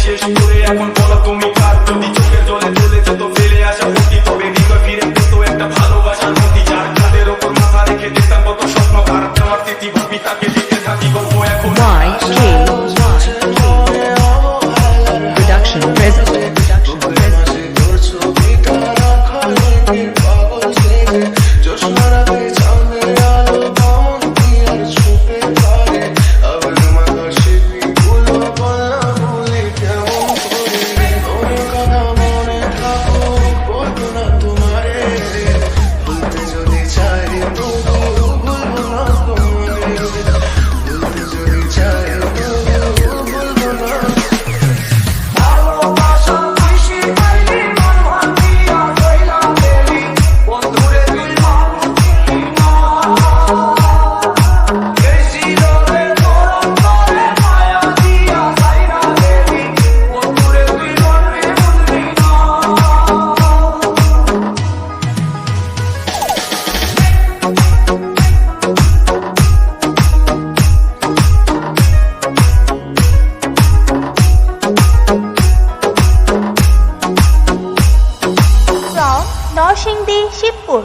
শেষ করে এখন বলো তুমি কার? যদি চোখের জলে চলে যেত ফেলে আসা প্রতি, তবে হৃদয় ফিরে পেত একটা ভালোবাসার নদী। যার কাঁধের ওপর মাথা রেখে দেখতাম কত স্বপ্ন, তার দেওয়ার স্মৃতি ভাবি তাকে দেখতে থাকি গল্প এখন। Production present. নরসিংদী শিবপুর।